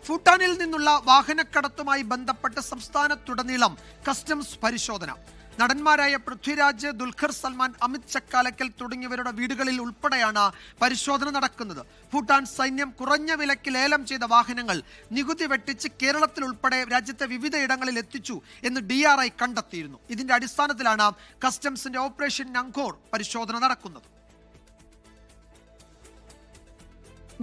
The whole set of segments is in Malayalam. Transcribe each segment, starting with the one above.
ഭൂട്ടാനിൽ നിന്നുള്ള വാഹനക്കടത്തുമായി ബന്ധപ്പെട്ട് സംസ്ഥാനത്തുടനീളം കസ്റ്റംസ് പരിശോധന. നടന്മാരായ പൃഥ്വിരാജ്, ദുൽഖർ സൽമാൻ, അമിത് ചക്കാലക്കൽ തുടങ്ങിയവരുടെ വീടുകളിൽ ഉൾപ്പെടെയാണ് പരിശോധന നടക്കുന്നത്. ഭൂട്ടാൻ സൈന്യം കുറഞ്ഞ വിലയ്ക്ക് ലേലം ചെയ്ത വാഹനങ്ങൾ നികുതി വെട്ടിച്ച് കേരളത്തിൽ ഉൾപ്പെടെ രാജ്യത്തെ വിവിധയിടങ്ങളിൽ എത്തിച്ചു എന്ന് DRI കണ്ടെത്തിയിരുന്നു. ഇതിന്റെ അടിസ്ഥാനത്തിലാണ് കസ്റ്റംസിന്റെ ഓപ്പറേഷൻ നങ്കോർ പരിശോധന നടക്കുന്നത്.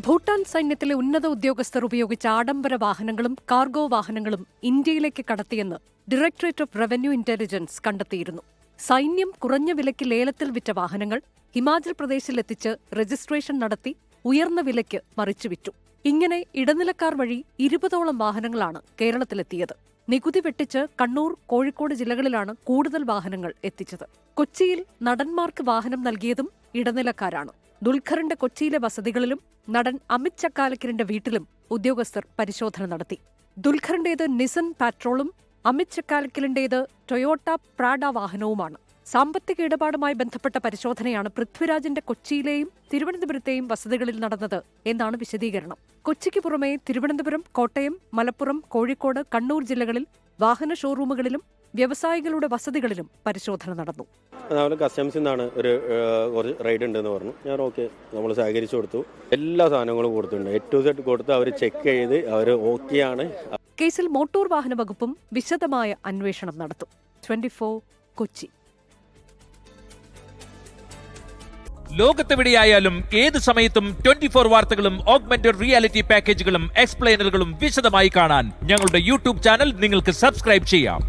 ഭൂട്ടാൻ സൈന്യത്തിലെ ഉന്നത ഉദ്യോഗസ്ഥർ ഉപയോഗിച്ച ആഡംബര വാഹനങ്ങളും കാർഗോ വാഹനങ്ങളും ഇന്ത്യയിലേക്ക് കടത്തിയെന്ന് ഡയറക്ടറേറ്റ് ഓഫ് റവന്യൂ ഇന്റലിജൻസ് കണ്ടെത്തിയിരുന്നു. സൈന്യം കുറഞ്ഞ വിലയ്ക്ക് ലേലത്തിൽ വിറ്റ വാഹനങ്ങൾ ഹിമാചൽ പ്രദേശിലെത്തിച്ച് രജിസ്ട്രേഷൻ നടത്തി ഉയർന്ന വിലയ്ക്ക് മറിച്ചുവിറ്റു. ഇങ്ങനെ ഇടനിലക്കാർ വഴി 20ഓളം വാഹനങ്ങളാണ് കേരളത്തിലെത്തിയത്. നികുതി വെട്ടിച്ച് കണ്ണൂർ, കോഴിക്കോട് ജില്ലകളിലാണ് കൂടുതൽ വാഹനങ്ങൾ എത്തിച്ചത്. കൊച്ചിയിൽ നടന്മാർക്ക് വാഹനം നൽകിയതും ഇടനിലക്കാരാണ്. ദുൽഖറിന്റെ കൊച്ചിയിലെ വസതികളിലും നടൻ അമിത് ചക്കാലക്കലിന്റെ വീട്ടിലും ഉദ്യോഗസ്ഥർ പരിശോധന നടത്തി. ദുൽഖറിന്റേത് നിസൻ പാട്രോളും അമിത് ചക്കാലക്കലിന്റേത് ടൊയോട്ട പ്രാഡ വാഹനവുമാണ്. സാമ്പത്തിക ഇടപാടുമായി ബന്ധപ്പെട്ട പരിശോധനയാണ് പൃഥ്വിരാജിന്റെ കൊച്ചിയിലെയും തിരുവനന്തപുരത്തെയും വസതികളിൽ നടന്നത് എന്നാണ് വിശദീകരണം. കൊച്ചിക്ക് പുറമെ തിരുവനന്തപുരം, കോട്ടയം, മലപ്പുറം, കോഴിക്കോട്, കണ്ണൂർ ജില്ലകളിൽ വാഹന ഷോറൂമുകളിലും വ്യവസായികളുടെ വസതികളിലും പരിശോധന നടന്നു. കസ്റ്റംസിൽ നിന്നാണ് ഒരു റൈഡ് ഉണ്ടെന്ന് പറഞ്ഞു. ഞാൻ ഓക്കെ, നമ്മൾ സഹകരിച്ചു കൊടുത്തു. എല്ലാ സാധനങ്ങളും കൊടുത്തിട്ടുണ്ട്. A to Z കൊടുത്ത് അവർ ചെക്ക് ചെയ്ത് അവർ ഓക്കെയാണ്. കേസിൽ മോട്ടോർ വാഹന വകുപ്പും വിശദമായ അന്വേഷണം നടത്തും. 24 കൊച്ചി. ലോകത്തെവിടെയായാലും ഏത് സമയത്തും 24 വാർത്തകളും ഓഗ്മെന്റഡ് റിയാലിറ്റി പാക്കേജുകളും എക്സ്പ്ലെയിനറുകളും വിശദമായി കാണാൻ ഞങ്ങളുടെ YouTube ചാനൽ നിങ്ങൾക്ക് സബ്സ്ക്രൈബ് ചെയ്യാം.